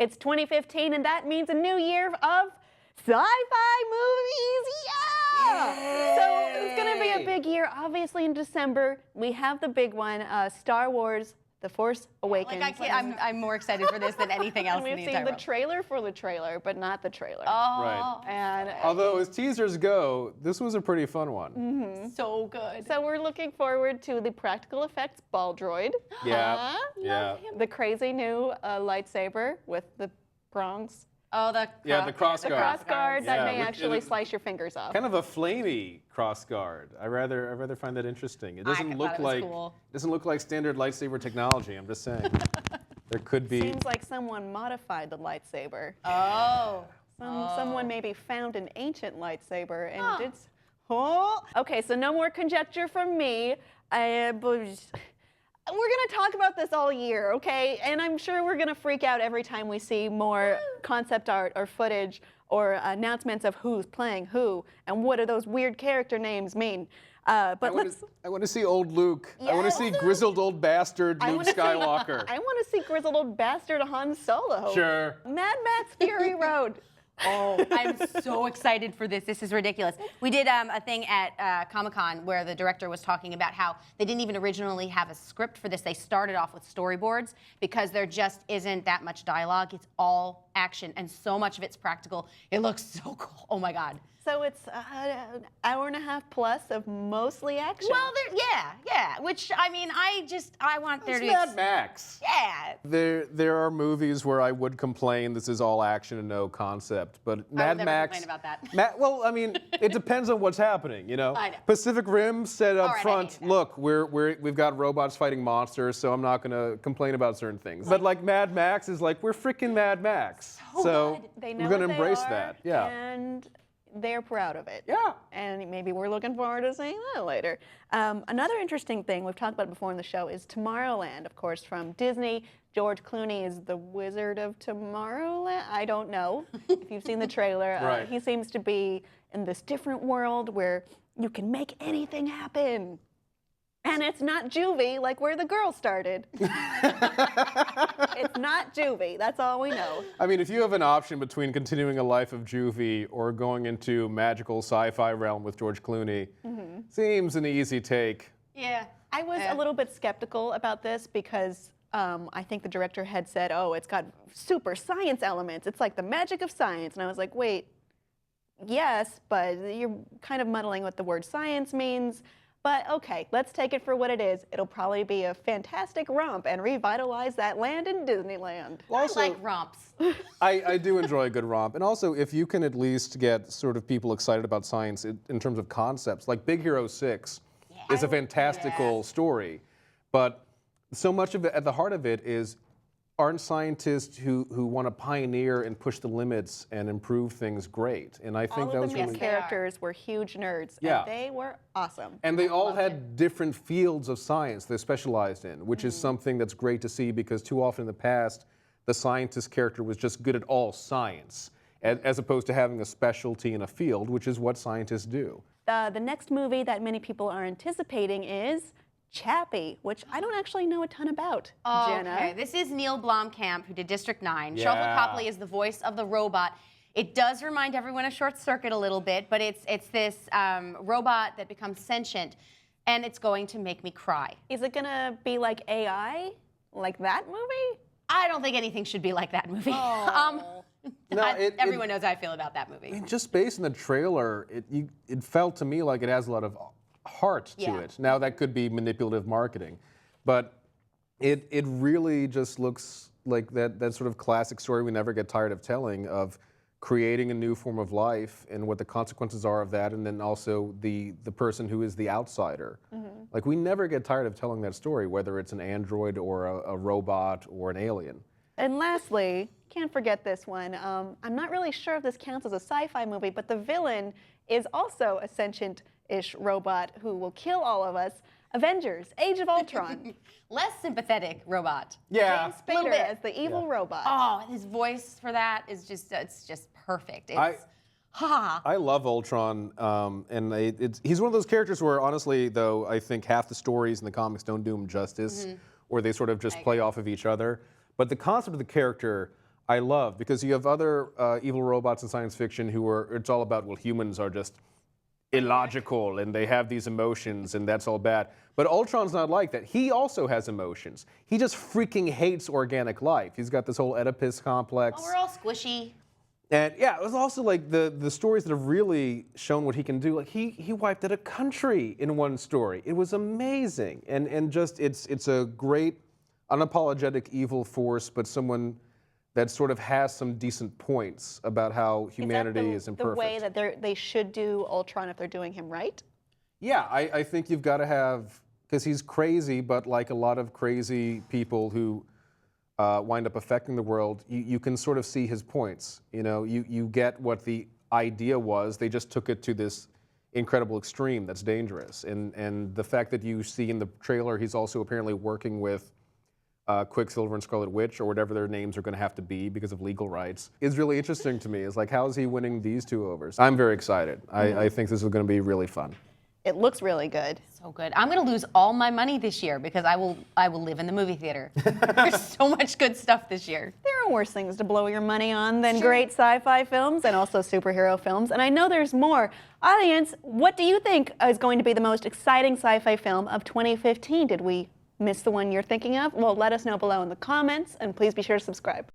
It's 2015, and that means a new year of sci-fi movies. Yeah! So it's going to be a big year. Obviously, in December, we have the big one, Star Wars, The Force Awakens. Like I'm more excited for this than anything else. And in we've the seen the world. trailer for the trailer, but not the trailer. Oh, Right. And Although, as teasers go, this was a pretty fun one. so good. so we're looking forward to the practical effects ball droid. Yeah. Yeah. The crazy new lightsaber with the prongs. Oh, the cross The guard. cross guard Yeah, that may which actually is slice your fingers off. Kind of a flamey cross guard. I rather find that interesting. It doesn't thought look it was like cool. doesn't look like standard lightsaber technology. I'm just saying. There could be. Seems like someone modified the lightsaber. Oh. Someone maybe found an ancient lightsaber and did. Okay, so no more conjecture from me. We're going to talk about this all year, okay? And I'm sure we're going to freak out every time we see more concept art or footage or announcements of who's playing who and what do those weird character names mean. But I want to see old Luke. I want to see grizzled old bastard Luke Skywalker. I want to see grizzled old bastard Han Solo. Sure. Mad Max Fury Road. Oh, I'm so excited for this. This is ridiculous. We did a thing at Comic-Con where the director was talking about how they didn't even originally have a script for this. They started off with storyboards because there just isn't that much dialogue. It's all action, and so much of it's practical. It looks so cool. Oh, my God. So it's an hour and a half plus of mostly action. Well, yeah. Which, I mean, I want there to It's be... Mad Max. Yeah. There are movies where I would complain this is all action and no concept, but Mad never Max. complain about that. Well, I mean, it depends on what's happening, you know. I know. Pacific Rim said up All right, I front, hate that. look, we've got robots fighting monsters, so I'm not going to complain about certain things. But like Mad Max is like, we're freaking Mad Max, so They know we're going what to they embrace are, that. Yeah. And they're proud of it. Yeah. And maybe we're looking forward to seeing that later. Another interesting thing we've talked about before in the show is Tomorrowland, of course, from Disney. George Clooney is the Wizard of Tomorrowland. I don't know if you've seen the trailer. Right. He seems to be in this different world where you can make anything happen. And it's not juvie like where the girl started. It's not juvie, that's all we know. I mean, if you have an option between continuing a life of juvie or going into magical sci-fi realm with George Clooney, seems an easy take. Yeah. I was a little bit skeptical about this because I think the director had said, oh, it's got super science elements. It's like the magic of science. And I was like, wait, yes, but you're kind of muddling what the word science means. But okay, let's take it for what it is. It'll probably be a fantastic romp and revitalize that land in Disneyland. Also, I like romps. I do enjoy a good romp. And also, if you can at least get sort of people excited about science in terms of concepts, like Big Hero 6 is a fantastical story. But so much of it, at the heart of it, aren't scientists who want to pioneer and push the limits and improve things great? And I think All that of was the main really... characters were huge nerds, Yeah. and they were awesome. And they all had different fields of science they specialized in, which is something that's great to see because too often in the past, the scientist character was just good at all science, as opposed to having a specialty in a field, which is what scientists do. The next movie that many people are anticipating is Chappie, which I don't actually know a ton about, Jenna. Okay, this is Neil Blomkamp, who did District 9. Yeah. Shuffle Copley is the voice of the robot. It does remind everyone of Short Circuit a little bit, but it's this robot that becomes sentient, and it's going to make me cry. Is it gonna be like AI, like that movie? I don't think anything should be like that movie. No, Everyone knows how I feel about that movie. Just based on the trailer, it felt to me like it has a lot of heart to Yeah. it. Now, that could be manipulative marketing, but it really just looks like that sort of classic story we never get tired of telling of creating a new form of life and what the consequences are of that, and then also the person who is the outsider. Like, we never get tired of telling that story, whether it's an android or a robot or an alien. And lastly, can't forget this one. I'm not really sure if this counts as a sci-fi movie, but the villain is also a sentient-ish robot who will kill all of us. Avengers, Age of Ultron. Less sympathetic robot. Yeah. James Little Spader bit. as the evil robot. Oh, his voice for that is it's just perfect. I love Ultron, and he's one of those characters where, honestly, though, I think half the stories in the comics don't do him justice, or they sort of just play off of each other. But the concept of the character, I love, because you have other evil robots in science fiction who are, it's all about, well, humans are just illogical and they have these emotions and that's all bad. But Ultron's not like that. He also has emotions. He just freaking hates organic life. He's got this whole Oedipus complex. Oh, we're all squishy. And yeah, it was also like the stories that have really shown what he can do. Like he wiped out a country in one story. It was amazing. And just it's a great unapologetic evil force, but someone that sort of has some decent points about how humanity is imperfect. The way that they should do Ultron if they're doing him right? Yeah, I think you've got to have, because he's crazy, but like a lot of crazy people who wind up affecting the world, you can sort of see his points. You know, you get what the idea was. They just took it to this incredible extreme that's dangerous. And the fact that you see in the trailer, he's also apparently working with Quicksilver and Scarlet Witch, or whatever their names are going to have to be because of legal rights, is really interesting to me. It's like, how is he winning these two overs? I'm very excited. I think this is going to be really fun. It looks really good. So good. I'm going to lose all my money this year because I will live in the movie theater. There's so much good stuff this year. There are worse things to blow your money on than great sci-fi films and also superhero films, and I know there's more. Audience, what do you think is going to be the most exciting sci-fi film of 2015? Did we miss the one you're thinking of? Well, let us know below in the comments, and please be sure to subscribe.